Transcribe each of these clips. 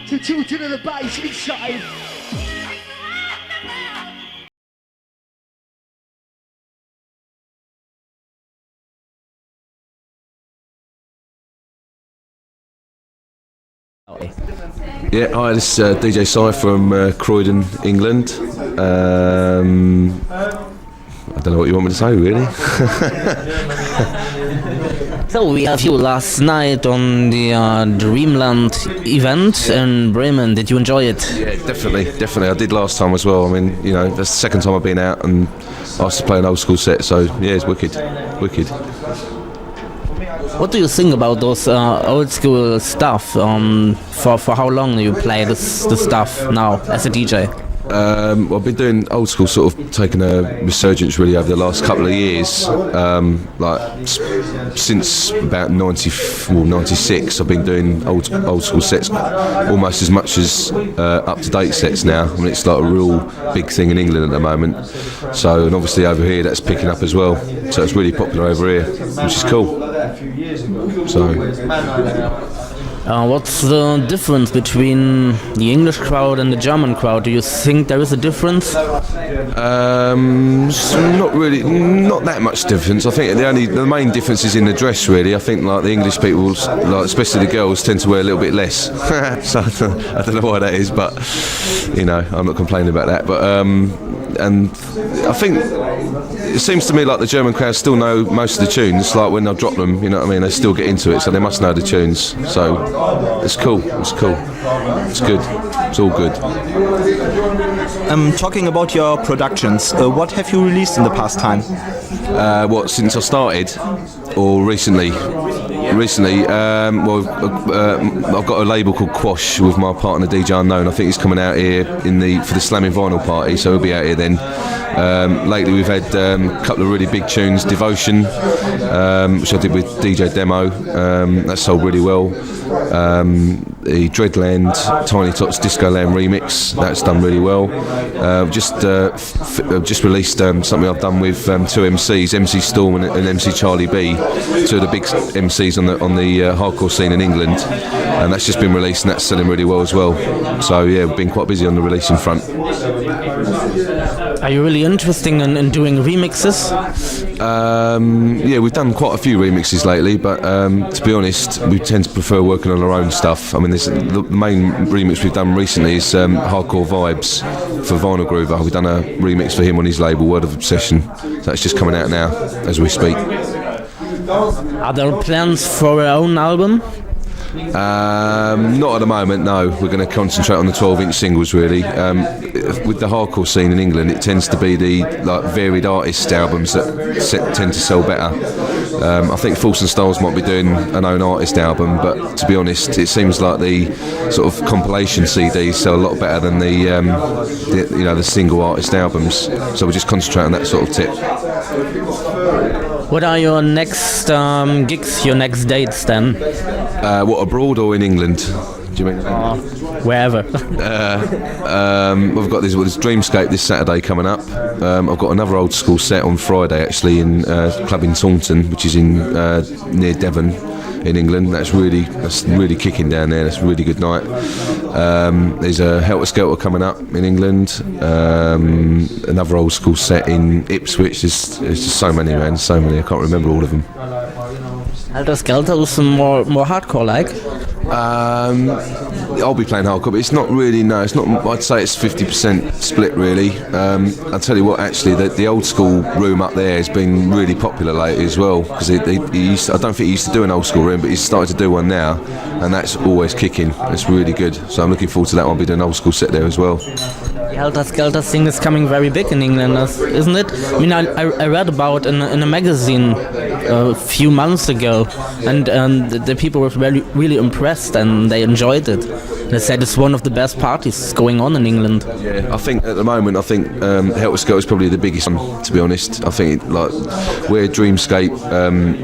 to tilting of the bass inside. Yeah, hi, this is DJ Cy from Croydon, England. I don't know what you want me to say, really. So we have you last night on the Dreamland event in Bremen. Did you enjoy it? Yeah, definitely. I did last time as well. I mean, you know, that's the second time I've been out and asked to play an old school set, so yeah, it's wicked. What do you think about those old school stuff? For how long do you play this stuff now as a DJ? Well, I've been doing old school, sort of taking a resurgence really over the last couple of years. Since about 96, I've been doing old school sets almost as much as up-to-date sets now. I mean, it's like a real big thing in England at the moment. So, and obviously over here that's picking up as well. So it's really popular over here, which is cool. What's the difference between the English crowd and the German crowd? Do you think there is a difference? Not really, not that much difference. I think the main difference is in the dress, really. I think like the English people, like especially the girls, tend to wear a little bit less. So I don't know why that is, but you know, I'm not complaining about that. But and I think it seems to me like the German crowd still know most of the tunes. Like when I drop them, you know what I mean, they still get into it, so they must know the tunes. So it's cool. It's good. It's all good. Talking about your productions, what have you released in the past time? What, since I started, or recently? Recently, I've got a label called Quash with my partner DJ Unknown. I think he's coming out here for the Slamming Vinyl party, so he'll be out here then. Lately we've had a couple of really big tunes. Devotion, which I did with DJ Demo, that sold really well. The Dreadland Tiny Tots Disco Land remix, that's done really well. Just released something I've done with two MCs, MC Storm and MC Charlie B, two of the big MCs on the hardcore scene in England, and that's just been released and that's selling really well as well. So yeah, we've been quite busy on the releasing front. Are you really interested in doing remixes? Yeah, we've done quite a few remixes lately, but to be honest, we tend to prefer working on our own stuff. I mean, the main remix we've done recently is Hardcore Vibes for Vinyl Groover. We've done a remix for him on his label, Word of Obsession. So that's just coming out now as we speak. Are there plans for our own album? Not at the moment, no. We're going to concentrate on the 12-inch singles, really. With the hardcore scene in England, it tends to be the varied artist albums that tend to sell better. I think Force and Styles might be doing an own artist album, but to be honest, it seems like the sort of compilation CDs sell a lot better than the single artist albums. So we'll just concentrate on that sort of tip. What are your next gigs, your next dates then? What, abroad or in England? Do you mean? Wherever. We've got this Dreamscape this Saturday coming up. I've got another old school set on Friday actually in club in Taunton, which is in near Devon in England. That's really kicking down there. That's a really good night. There's a Helter Skelter coming up in England. Another old school set in Ipswich. There's just so many, man. So many. I can't remember all of them. Helter Skelter is more hardcore like. I'll be playing hardcore, but it's not really. No, it's not. I'd say it's 50% split, really. I'll tell you what, actually, the old school room up there has been really popular lately as well. Because I don't think he used to do an old school room, but he's started to do one now, and that's always kicking. It's really good. So I'm looking forward to that one. I'll be doing an old school set there as well. The Helter Skelter thing is coming very big in England, isn't it? I mean, I read about in a magazine a few months ago, and the people were really impressed and they enjoyed it. They said it's one of the best parties going on in England. Yeah, I think at the moment, Helter Skelter is probably the biggest one, to be honest. I think where Dreamscape,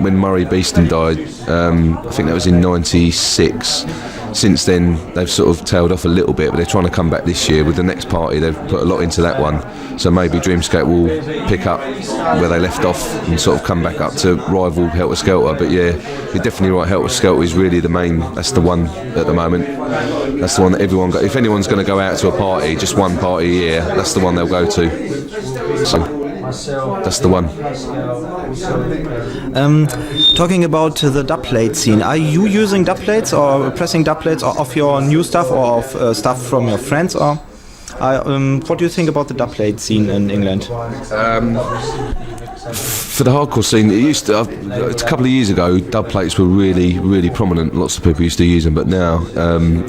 when Murray Beeston died, I think that was in '96. since then they've sort of tailed off a little bit, but they're trying to come back this year with the next party. They've put a lot into that one, so maybe Dreamscape will pick up where they left off and sort of come back up to rival Helter Skelter. But yeah, you're definitely right, Helter Skelter is really the main, that's the one at the moment. That's the one that everyone if anyone's going to go out to a party, just one party a year, that's the one they'll go to. So that's the one. Talking about the dubplate scene, are you using dubplates or pressing dubplates of your new stuff or of stuff from your friends? Or what do you think about the dubplate scene in England? For the hardcore scene, it used to. A couple of years ago, dubplates were really prominent. Lots of people used to use them, but now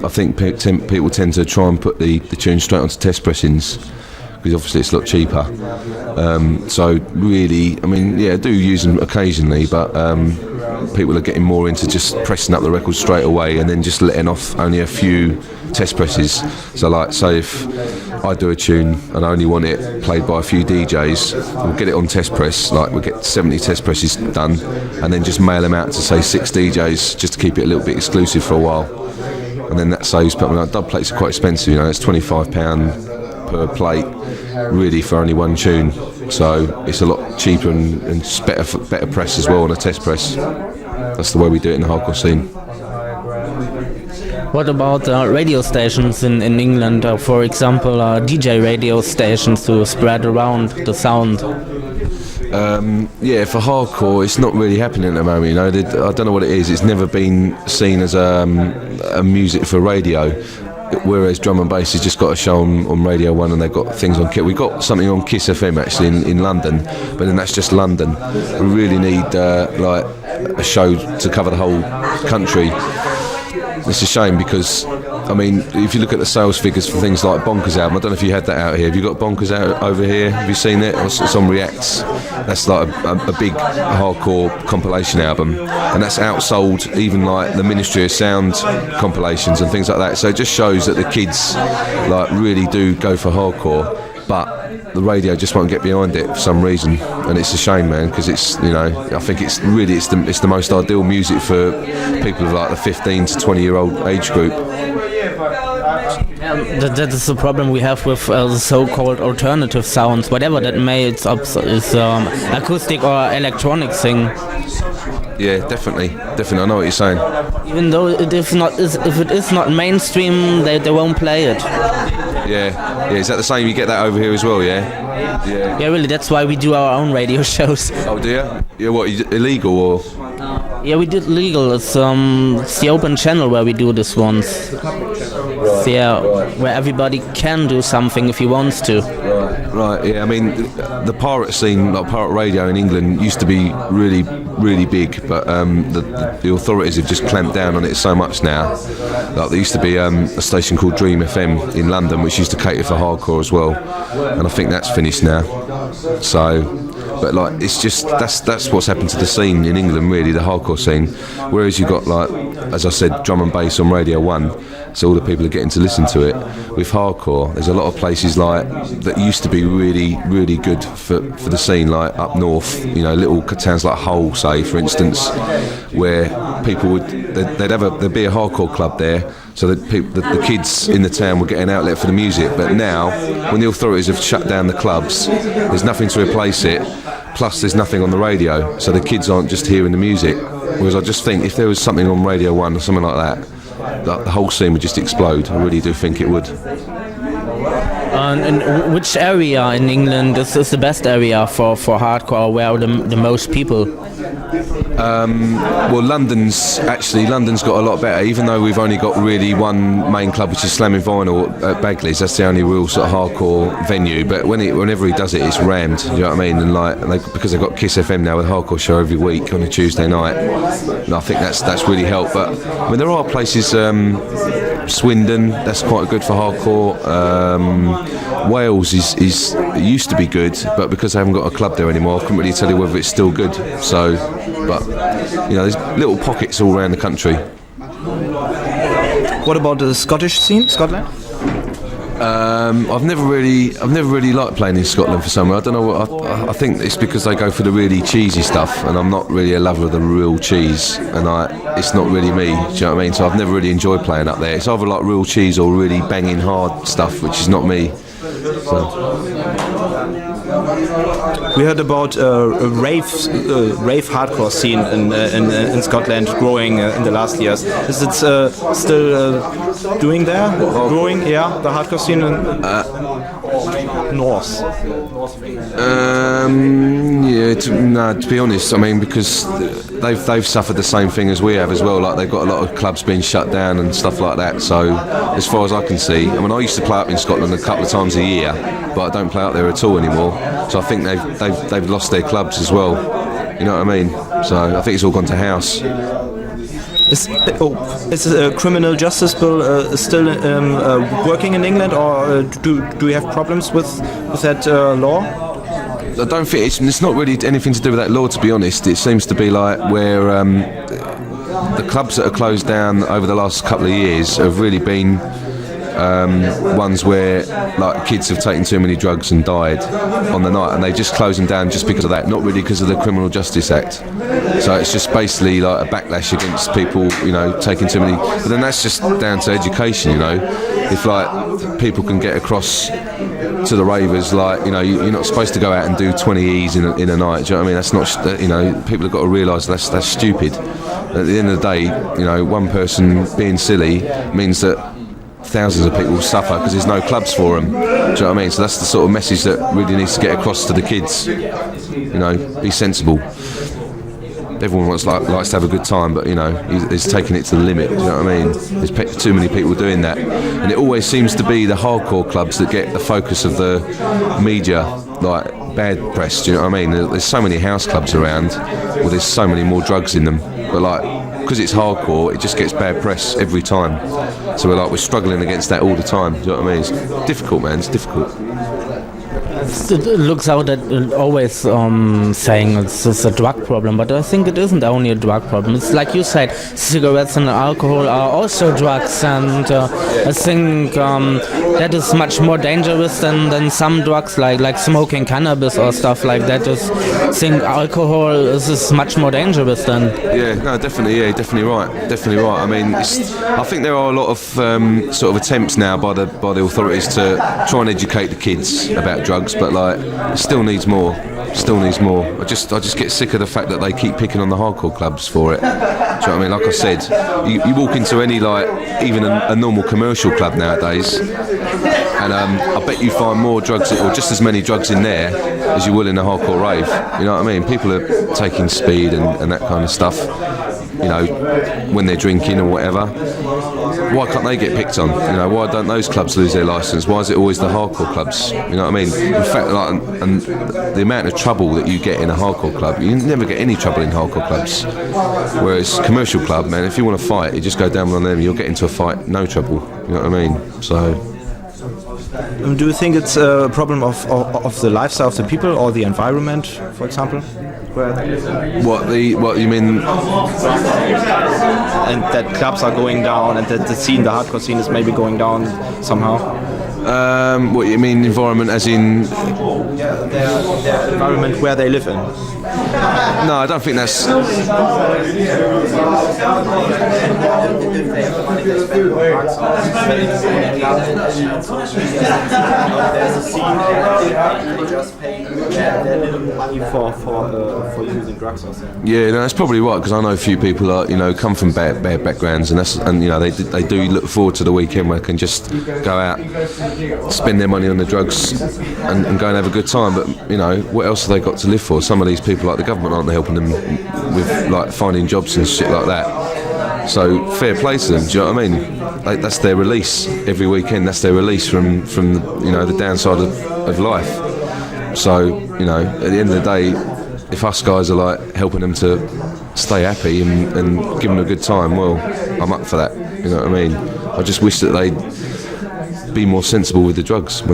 I think people tend to try and put the tune straight onto test pressings, because obviously it's a lot cheaper. So really, I mean, yeah, I do use them occasionally, but people are getting more into just pressing up the record straight away and then just letting off only a few test presses. So like, say if I do a tune and I only want it played by a few DJs, we'll get it on test press, like we'll get 70 test presses done and then just mail them out to say 6 DJs just to keep it a little bit exclusive for a while. And then that saves, but dub plates are quite expensive, you know, it's £25 per plate really for only one tune, so it's a lot cheaper and it's better press as well on a test press. That's the way we do it in the hardcore scene. What about radio stations in England, for example, DJ radio stations to spread around the sound? Yeah, for hardcore, it's not really happening at the moment. You know, I don't know what it is. It's never been seen as a music for radio. Whereas drum and bass has just got a show on Radio 1 and they've got things on Kiss. We've got something on Kiss FM actually in London, but then that's just London. We really need like a show to cover the whole country. It's a shame because, I mean, if you look at the sales figures for things like Bonkers album, I don't know if you had that out here. Have you got Bonkers out over here? Have you seen it? It's on Reacts. That's like a big hardcore compilation album, and that's outsold even like the Ministry of Sound compilations and things like that. So it just shows that the kids like really do go for hardcore, but the radio just won't get behind it for some reason, and it's a shame, man, because it's, you know, I think it's the most ideal music for people of like the 15 to 20-year-old age group. That is the problem we have with the so-called alternative sounds, whatever that may is acoustic or electronic thing. Yeah, definitely. I know what you're saying. Even though if it is not mainstream, they won't play it. Yeah. Is that the same? You get that over here as well, yeah? Yeah, really. That's why we do our own radio shows. Oh, do you? Yeah, what? Illegal or? Yeah, we did legal. It's the open channel where we do this ones. Yeah, where everybody can do something if he wants to. Right, yeah, I mean, the pirate scene, like pirate radio in England, used to be really big, but the authorities have just clamped down on it so much now. Like, there used to be a station called Dream FM in London, which used to cater for hardcore as well, and I think that's finished now. So, but like, it's just, that's what's happened to the scene in England, really, the hardcore scene. Whereas you've got, like, as I said, drum and bass on Radio 1, so all the people are getting to listen to it. With hardcore, there's a lot of places like that used to be really good for the scene, like up north, you know, little towns like Hull, say, for instance, where people there'd be a hardcore club there, so that the kids in the town would get an outlet for the music. But now, when the authorities have shut down the clubs, there's nothing to replace it, plus there's nothing on the radio, so the kids aren't just hearing the music. Whereas I just think if there was something on Radio 1 or something like that, the whole scene would just explode. I really do think it would. And which area in England is the best area for hardcore? Where are the most people? Well, London's got a lot better, even though we've only got really one main club, which is Slamming Vinyl at Bagley's. That's the only real sort of hardcore venue, but whenever he does it, it's rammed, you know what I mean? And like, because they've got Kiss FM now with a hardcore show every week on a Tuesday night, and I think that's really helped. But I mean, there are places, Swindon, that's quite good for hardcore. Wales used to be good, but because they haven't got a club there anymore, I couldn't really tell you whether it's still good. So, but you know, there's little pockets all around the country. What about the Scottish scene, Scotland? I've never really liked playing in Scotland for some reason. I don't know what. I think it's because they go for the really cheesy stuff, and I'm not really a lover of the real cheese, and it's not really me. Do you know what I mean? So I've never really enjoyed playing up there. It's either like real cheese or really banging hard stuff, which is not me. We heard about a rave hardcore scene in Scotland growing in the last years. Is it still doing there? Growing, yeah, the hardcore scene in North. To be honest, I mean, because they've suffered the same thing as we have as well. Like they've got a lot of clubs being shut down and stuff like that. So as far as I can see, I mean, I used to play up in Scotland a couple of times a year, but I don't play up there at all anymore. So I think they've lost their clubs as well. You know what I mean? So I think it's all gone to house. Is a criminal justice bill still working in England, or do we have problems with that law? I don't think it's not really anything to do with that law, to be honest. It seems to be like where the clubs that are closed down over the last couple of years have really been ones where like kids have taken too many drugs and died on the night, and they just close them down just because of that, not really because of the Criminal Justice Act. So it's just basically like a backlash against people, you know, taking too many. But then that's just down to education, you know. If like people can get across to the ravers, like, you know, you're not supposed to go out and do 20 E's in a night. Do you know what I mean? That's not, you know, people have got to realise that's stupid. At the end of the day, you know, one person being silly means that thousands of people suffer because there's no clubs for them. Do you know what I mean? So that's the sort of message that really needs to get across to the kids. You know, be sensible. Everyone likes to have a good time, but you know, he's taking it to the limit. Do you know what I mean? There's too many people doing that, and it always seems to be the hardcore clubs that get the focus of the media, like bad press. Do you know what I mean? There's so many house clubs around, well, there's so many more drugs in them, but like, because it's hardcore, it just gets bad press every time. So we're struggling against that all the time. Do you know what I mean? It's difficult, man. It's difficult. It looks out at always saying it's a drug problem, but I think it isn't only a drug problem. It's like you said, cigarettes and alcohol are also drugs, and I think that is much more dangerous than some drugs like smoking cannabis or stuff like that. I think alcohol is much more dangerous than. Yeah, no, definitely, yeah, definitely right. I mean, I think there are a lot of sort of attempts now by the authorities to try and educate the kids about drugs. But like, it still needs more. I just get sick of the fact that they keep picking on the hardcore clubs for it. Do you know what I mean? Like I said, you walk into any even a normal commercial club nowadays, and I bet you find more drugs or just as many drugs in there as you will in a hardcore rave. You know what I mean? People are taking speed and that kind of stuff. You know, when they're drinking or whatever. Why can't they get picked on? You know, why don't those clubs lose their licence? Why is it always the hardcore clubs? You know what I mean? In fact, and the amount of trouble that you get in a hardcore club, you never get any trouble in hardcore clubs. Whereas commercial club, man, if you want to fight, you just go down on them, you'll get into a fight, no trouble. You know what I mean? So. Do you think it's a problem of the lifestyle of the people or the environment, for example? What you mean? And that clubs are going down, and that the hardcore scene is maybe going down somehow. What you mean, environment as in? The environment where they live in. No, I don't think that's. For using drugs or something. Yeah, no, that's probably right, because I know a few people come from bad backgrounds, and you know they do look forward to the weekend where they can just go out, spend their money on the drugs, and go and have a good time. But you know, what else have they got to live for? Some of these people, like the government, aren't helping them with like finding jobs and shit like that. So fair play to them. Do you know what I mean? That's their release every weekend. That's their release from the downside of life. So you know, at the end of the day, if us guys are like helping them to stay happy and give them a good time, well, I'm up for that. You know what I mean? I just wish that they'd be more sensible with the drugs if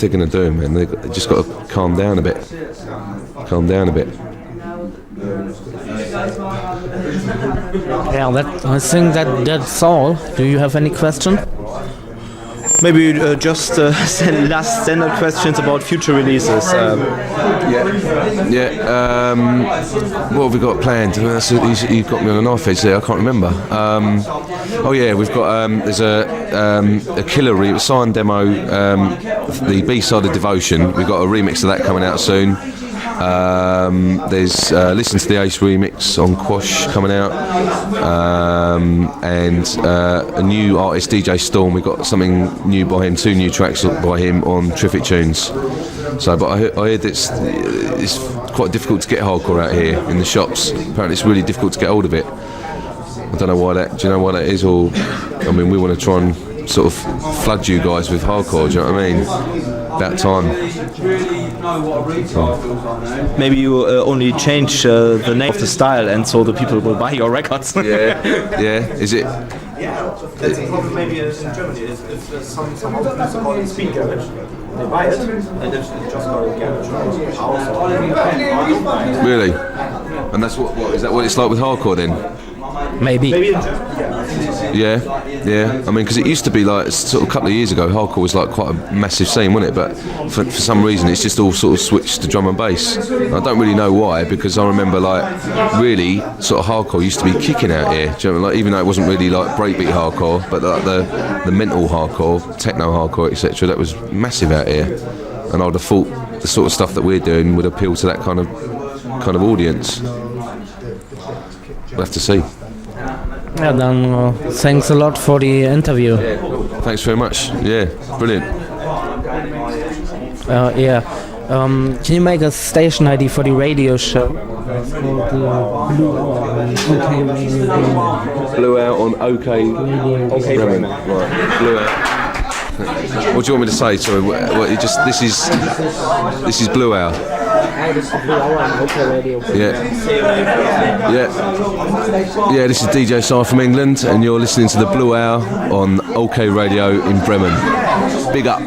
they're going to do them, man. They just got to calm down a bit. Yeah, I think that's all. Do you have any question? Maybe just last standard questions about future releases. What have we got planned? You've got me on a knife edge there. I can't remember. We've got there's a killer signed demo, the B-side of Devotion. We've got a remix of that coming out soon. There's Listen to the Ace remix on Quash coming out, and a new artist, DJ Storm. We've got something new by him, 2 new tracks by him on Terrific Tunes. So, but I heard it's quite difficult to get hardcore out here in the shops. Apparently it's really difficult to get hold of it. I don't know why that. Do you know why that is? Or, I mean, we want to try and sort of flood you guys with hardcore. Do you know what I mean? About time. Maybe you only change the name of the style, and so the people will buy your records. yeah. Is it? That's a problem maybe in Germany. If some of the people call it speed garage, they buy it, and it's just called garage house. Really? And that's what is that what it's like with hardcore then? Maybe in Germany. Yeah. I mean, because it used to be like sort of a couple of years ago, hardcore was like quite a massive scene, wasn't it? But for some reason, it's just all sort of switched to drum and bass. And I don't really know why, because I remember like really sort of hardcore used to be kicking out here. Do you know, like even though it wasn't really like breakbeat hardcore, but like the mental hardcore, techno hardcore, etc. That was massive out here. And I'd have thought the sort of stuff that we're doing would appeal to that kind of audience. We'll have to see. Yeah, then thanks a lot for the interview. Thanks very much. Yeah, brilliant. Can you make a station ID for the radio show? Blew out on OK Bremen. Right, blew out. What do you want me to say? Sorry, this is Blue Hour. Yeah, this is DJ Si from England, and you're listening to the Blue Hour on OK Radio in Bremen. Big up.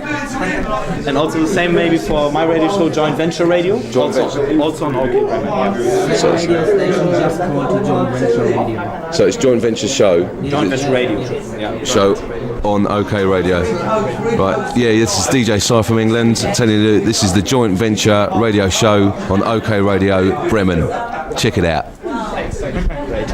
And also the same maybe for my radio show, Joint Venture Radio. Also on OK Bremen. Yeah. So it's Joint Venture Show. Joint Venture Radio. Show on OK Radio. Right, yeah, this is DJ Si from England telling you this is the Joint Venture Radio Show on OK Radio Bremen. Check it out. Great.